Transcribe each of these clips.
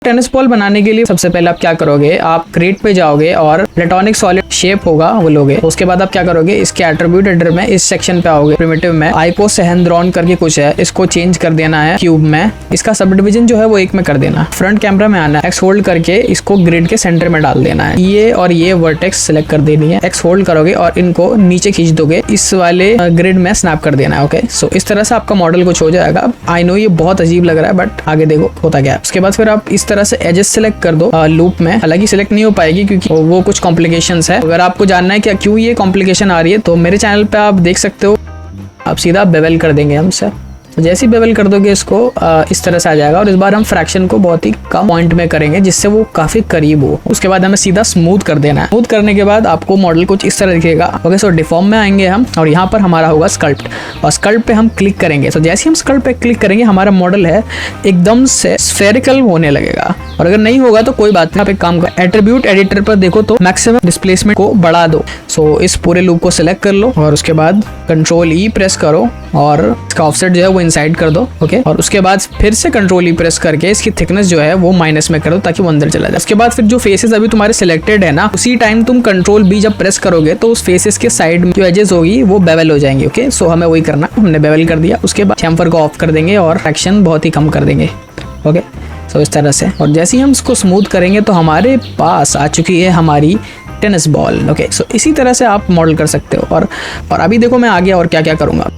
Tennis ball बनाने के लिए सबसे पहले आप क्या करोगे, आप क्रेट पे जाओगे और प्लेटोनिक सॉलिड शेप होगा वो लोगे। उसके बाद आप क्या करोगे, इसके एट्रीब्यूट एडिटर में इस सेक्शन पे आओगे, प्रिमिटिव में आइकोसेहेड्रॉन करके कुछ है, इसको चेंज कर देना है क्यूब में। इसका सब डिविजन जो है वो 1 में कर देना। फ्रंट कैमरा में आना है, एक्स होल्ड करके इसको ग्रिड के सेंटर में डाल देना है। ये और ये वर्टेक्स सिलेक्ट कर देनी है, एक्स होल्ड करोगे और इनको नीचे खींच दोगे, इस वाले ग्रिड में स्नैप कर देना है। ओके, सो इस तरह से आपका मॉडल कुछ हो जाएगा। आई नो ये बहुत अजीब लग रहा है बट आगे देखो होता क्या है। उसके बाद फिर आप इस तरह से एजेस सेलेक्ट कर दो लूप में। हालांकि सिलेक्ट नहीं हो पाएगी क्योंकि वो कुछ कॉम्प्लिकेशंस है। अगर आपको जानना है कि क्यों ये कॉम्प्लिकेशन आ रही है तो मेरे चैनल पे आप देख सकते हो। आप सीधा बेवल कर देंगे हमसे, तो जैसे ही बेवल कर दोगे इसको इस तरह से आ जाएगा। और इस बार हम फ्रैक्शन को बहुत ही कम पॉइंट में करेंगे जिससे वो काफी करीब हो। उसके बाद हमें सीधा स्मूथ कर देना है। स्मूथ करने के बाद आपको मॉडल कुछ इस तरह दिखेगा। ओके, सो डिफॉर्म में आएंगे हम और यहाँ पर हमारा होगा स्कल्प्ट, और स्कल्प्ट पे हम क्लिक करेंगे। तो जैसे ही हम स्कल्प्ट पे क्लिक करेंगे हमारा मॉडल है एकदम से स्फेरिकल होने लगेगा। और अगर नहीं होगा तो कोई बात नहीं, आप एक काम कर, एट्रीब्यूट एडिटर पर देखो तो मैक्सिमम डिस्प्लेसमेंट को बढ़ा दो। सो इस पूरे लूप को सिलेक्ट कर लो और उसके बाद कंट्रोल ई प्रेस करो और इसका ऑफसेट जो है वो इनसाइड कर दो। ओके, और उसके बाद फिर से कंट्रोल ई प्रेस करके इसकी थिकनेस जो है वो माइनस में कर दो ताकि वो अंदर चला जाए। उसके बाद फिर जो फेसेस अभी तुम्हारे सिलेक्टेड है ना, उसी टाइम तुम कंट्रोल बी जब प्रेस करोगे तो उस फेसेस के साइड में जो एजेस होगी वो बेवल हो जाएंगी। ओके, सो हमें वही करना, हमने बेवल कर दिया। उसके बाद चैम्फर को ऑफ कर देंगे और एक्शन बहुत ही कम कर देंगे। ओके, सो इस तरह से। और जैसे ही हम इसको स्मूथ करेंगे तो हमारे पास आ चुकी है हमारी टेनिस बॉल। ओके, सो इसी तरह से आप मॉडल कर सकते हो। और अभी देखो मैं आगे और क्या क्या करूँगा।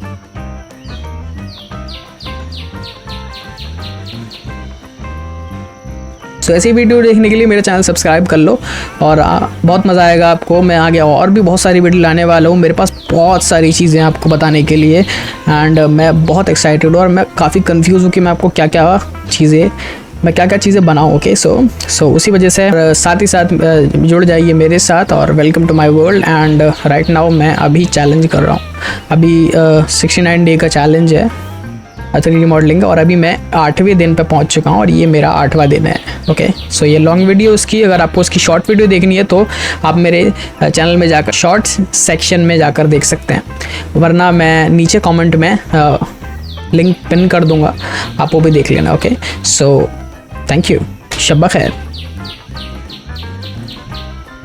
सो ऐसी वीडियो देखने के लिए मेरे चैनल सब्सक्राइब कर लो और बहुत मज़ा आएगा आपको। मैं आगे और भी बहुत सारी वीडियो लाने वाला हूँ। मेरे पास बहुत सारी चीज़ें आपको बताने के लिए एंड मैं बहुत एक्साइटेड हूँ और मैं काफ़ी कंफ्यूज हूँ कि मैं आपको क्या क्या चीज़ें बनाऊँ। ओके, सो उसी वजह से साथ ही साथ जुड़ जाइए मेरे साथ और welcome to my world. And right now मैं अभी चैलेंज कर रहा हूँ। अभी 69 डे का चैलेंज है 3D मॉडलिंग, और अभी मैं 8वें दिन पे पहुंच चुका हूं और ये मेरा 8वां दिन है। ओके, सो ये लॉन्ग वीडियो उसकी, अगर आपको उसकी शॉर्ट वीडियो देखनी है तो आप मेरे चैनल में जाकर शॉर्ट्स सेक्शन में जाकर देख सकते हैं, वरना मैं नीचे कमेंट में लिंक पिन कर दूंगा, आप वो भी देख लेना। ओके, सो थैंक यू, शब्बा खैर।